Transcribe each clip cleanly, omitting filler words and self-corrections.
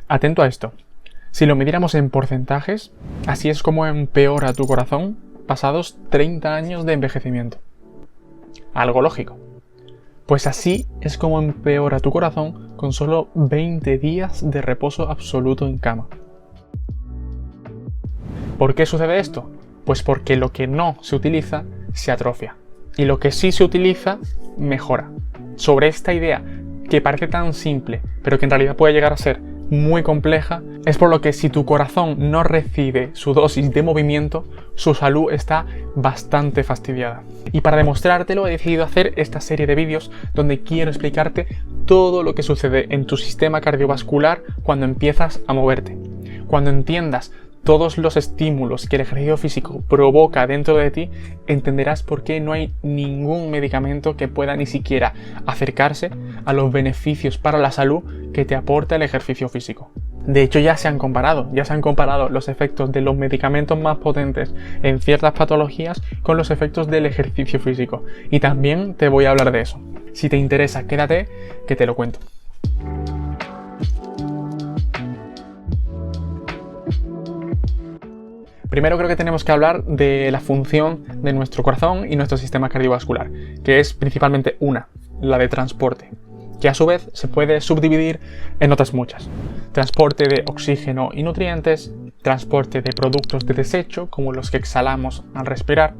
Atento a esto. Si lo midiéramos en porcentajes, así es como empeora tu corazón pasados 30 años de envejecimiento. Algo lógico. Pues así es como empeora tu corazón con solo 20 días de reposo absoluto en cama. ¿Por qué sucede esto? Pues porque lo que no se utiliza se atrofia y lo que sí se utiliza mejora. Sobre esta idea que parece tan simple, pero que en realidad puede llegar a ser muy compleja, es por lo que si tu corazón no recibe su dosis de movimiento, su salud está bastante fastidiada. Y para demostrártelo he decidido hacer esta serie de vídeos donde quiero explicarte todo lo que sucede en tu sistema cardiovascular cuando empiezas a moverte. Cuando entiendas todos los estímulos que el ejercicio físico provoca dentro de ti, entenderás por qué no hay ningún medicamento que pueda ni siquiera acercarse a los beneficios para la salud que te aporta el ejercicio físico. De hecho, ya se han comparado los efectos de los medicamentos más potentes en ciertas patologías con los efectos del ejercicio físico. Y también te voy a hablar de eso. Si te interesa, quédate, que te lo cuento. Primero creo que tenemos que hablar de la función de nuestro corazón y nuestro sistema cardiovascular, que es principalmente una, la de transporte, que a su vez se puede subdividir en otras muchas. Transporte de oxígeno y nutrientes, transporte de productos de desecho, como los que exhalamos al respirar,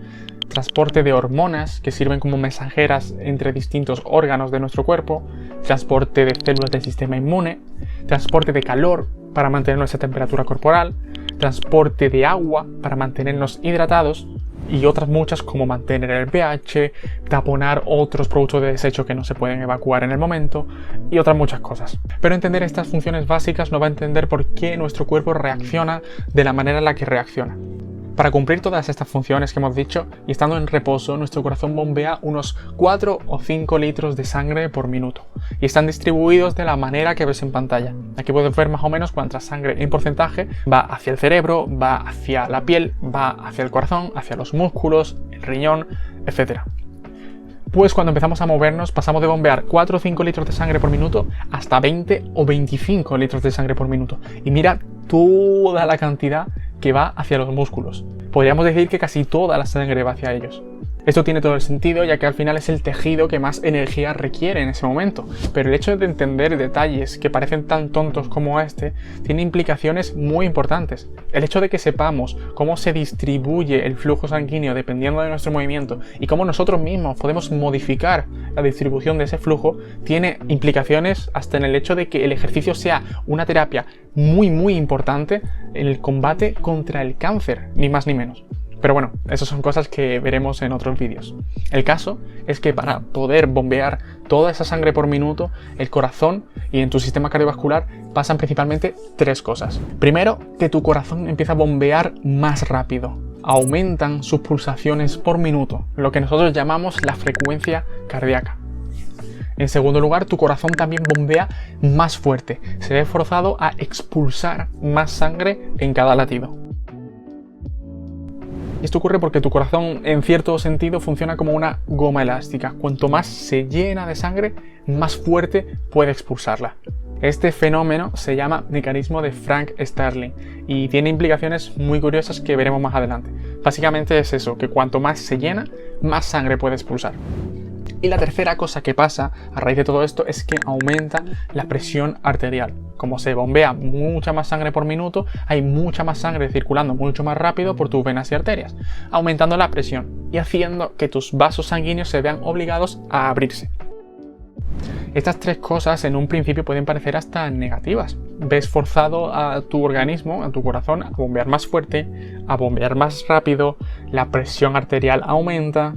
transporte de hormonas, que sirven como mensajeras entre distintos órganos de nuestro cuerpo, transporte de células del sistema inmune, transporte de calor para mantener nuestra temperatura corporal, transporte de agua para mantenernos hidratados y otras muchas como mantener el pH, taponar otros productos de desecho que no se pueden evacuar en el momento y otras muchas cosas. Pero entender estas funciones básicas nos va a entender por qué nuestro cuerpo reacciona de la manera en la que reacciona. Para cumplir todas estas funciones que hemos dicho y estando en reposo, nuestro corazón bombea unos 4 o 5 litros de sangre por minuto y están distribuidos de la manera que ves en pantalla. Aquí puedes ver más o menos cuánta sangre en porcentaje va hacia el cerebro, va hacia la piel, va hacia el corazón, hacia los músculos, el riñón, etc. Pues cuando empezamos a movernos pasamos de bombear 4 o 5 litros de sangre por minuto hasta 20 o 25 litros de sangre por minuto. Y mira toda la cantidad que va hacia los músculos. Podríamos decir que casi toda la sangre va hacia ellos. Esto tiene todo el sentido, ya que al final es el tejido que más energía requiere en ese momento. Pero el hecho de entender detalles que parecen tan tontos como este tiene implicaciones muy importantes. El hecho de que sepamos cómo se distribuye el flujo sanguíneo dependiendo de nuestro movimiento y cómo nosotros mismos podemos modificar la distribución de ese flujo tiene implicaciones hasta en el hecho de que el ejercicio sea una terapia muy importante en el combate contra el cáncer, ni más ni menos. Pero bueno, esas son cosas que veremos en otros vídeos. El caso es que para poder bombear toda esa sangre por minuto, el corazón y en tu sistema cardiovascular pasan principalmente 3 cosas. Primero, que tu corazón empieza a bombear más rápido. Aumentan sus pulsaciones por minuto, lo que nosotros llamamos la frecuencia cardíaca. En segundo lugar, tu corazón también bombea más fuerte. Se ve forzado a expulsar más sangre en cada latido. Esto ocurre porque tu corazón, en cierto sentido, funciona como una goma elástica. Cuanto más se llena de sangre, más fuerte puede expulsarla. Este fenómeno se llama mecanismo de Frank Starling y tiene implicaciones muy curiosas que veremos más adelante. Básicamente es eso, que cuanto más se llena, más sangre puede expulsar. Y la tercera cosa que pasa a raíz de todo esto es que aumenta la presión arterial. Como se bombea mucha más sangre por minuto, hay mucha más sangre circulando mucho más rápido por tus venas y arterias, aumentando la presión y haciendo que tus vasos sanguíneos se vean obligados a abrirse. Estas 3 cosas en un principio pueden parecer hasta negativas. Ves forzado a tu organismo, a tu corazón, a bombear más fuerte, a bombear más rápido, la presión arterial aumenta,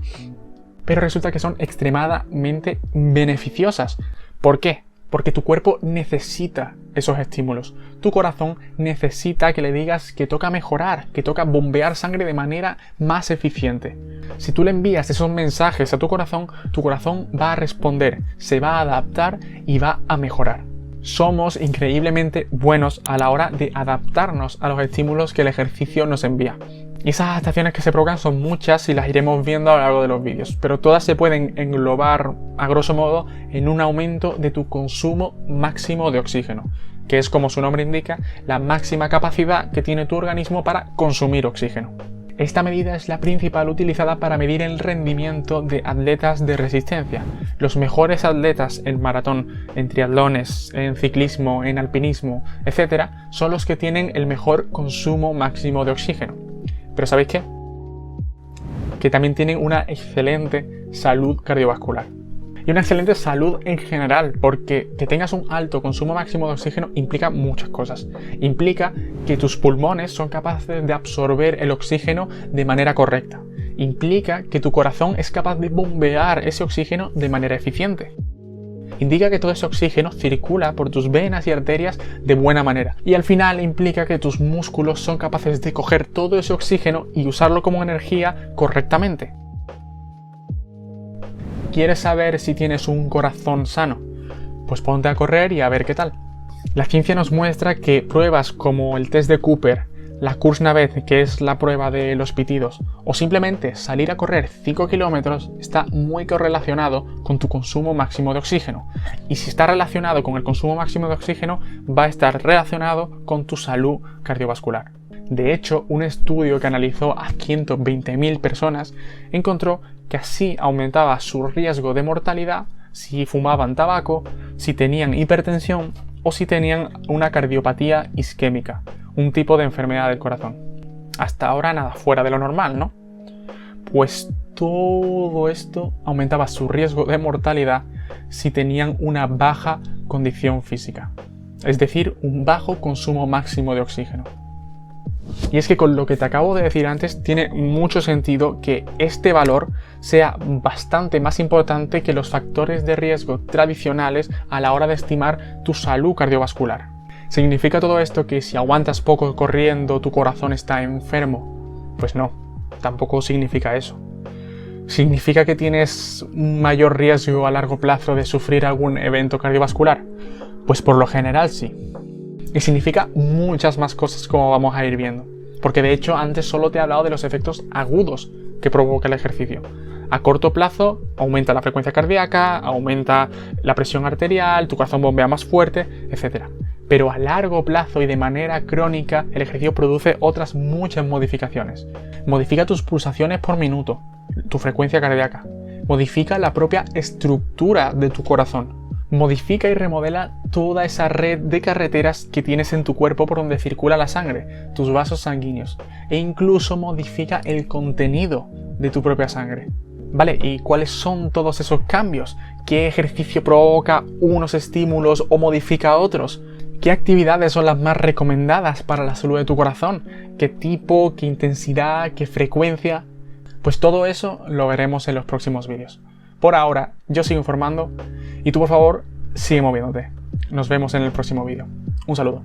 pero resulta que son extremadamente beneficiosas. ¿Por qué? Porque tu cuerpo necesita esos estímulos. Tu corazón necesita que le digas que toca mejorar, que toca bombear sangre de manera más eficiente. Si tú le envías esos mensajes a tu corazón va a responder, se va a adaptar y va a mejorar. Somos increíblemente buenos a la hora de adaptarnos a los estímulos que el ejercicio nos envía. Y esas adaptaciones que se provocan son muchas y las iremos viendo a lo largo de los vídeos, pero todas se pueden englobar, a grosso modo, en un aumento de tu consumo máximo de oxígeno, que es, como su nombre indica, la máxima capacidad que tiene tu organismo para consumir oxígeno. Esta medida es la principal utilizada para medir el rendimiento de atletas de resistencia. Los mejores atletas en maratón, en triatlones, en ciclismo, en alpinismo, etc., son los que tienen el mejor consumo máximo de oxígeno. Pero ¿sabéis qué? Que también tienen una excelente salud cardiovascular. Y una excelente salud en general, porque que tengas un alto consumo máximo de oxígeno implica muchas cosas. Implica que tus pulmones son capaces de absorber el oxígeno de manera correcta. Implica que tu corazón es capaz de bombear ese oxígeno de manera eficiente. Indica que todo ese oxígeno circula por tus venas y arterias de buena manera. Y al final implica que tus músculos son capaces de coger todo ese oxígeno y usarlo como energía correctamente. ¿Quieres saber si tienes un corazón sano? Pues ponte a correr y a ver qué tal. La ciencia nos muestra que pruebas como el test de Cooper, la Kursnavet, que es la prueba de los pitidos, o simplemente salir a correr 5 kilómetros está muy correlacionado con tu consumo máximo de oxígeno. Y si está relacionado con el consumo máximo de oxígeno, va a estar relacionado con tu salud cardiovascular. De hecho, un estudio que analizó a 120.000 personas encontró que así aumentaba su riesgo de mortalidad si fumaban tabaco, si tenían hipertensión o si tenían una cardiopatía isquémica, un tipo de enfermedad del corazón. Hasta ahora nada fuera de lo normal, ¿no? Pues todo esto aumentaba su riesgo de mortalidad si tenían una baja condición física, es decir, un bajo consumo máximo de oxígeno. Y es que con lo que te acabo de decir antes tiene mucho sentido que este valor sea bastante más importante que los factores de riesgo tradicionales a la hora de estimar tu salud cardiovascular. ¿Significa todo esto que si aguantas poco corriendo tu corazón está enfermo? Pues no, tampoco significa eso. ¿Significa que tienes un mayor riesgo a largo plazo de sufrir algún evento cardiovascular? Pues por lo general sí. Y significa muchas más cosas, como vamos a ir viendo. Porque de hecho antes solo te he hablado de los efectos agudos que provoca el ejercicio. A corto plazo aumenta la frecuencia cardíaca, aumenta la presión arterial, tu corazón bombea más fuerte, etc. Pero a largo plazo y de manera crónica el ejercicio produce otras muchas modificaciones. Modifica tus pulsaciones por minuto, tu frecuencia cardíaca. Modifica la propia estructura de tu corazón. Modifica y remodela toda esa red de carreteras que tienes en tu cuerpo por donde circula la sangre, tus vasos sanguíneos, e incluso modifica el contenido de tu propia sangre. ¿Vale? ¿Y cuáles son todos esos cambios? ¿Qué ejercicio provoca unos estímulos o modifica otros? ¿Qué actividades son las más recomendadas para la salud de tu corazón? ¿Qué tipo, qué intensidad, qué frecuencia? Pues todo eso lo veremos en los próximos vídeos. Por ahora, yo sigo informando y tú, por favor, sigue moviéndote. Nos vemos en el próximo vídeo. Un saludo.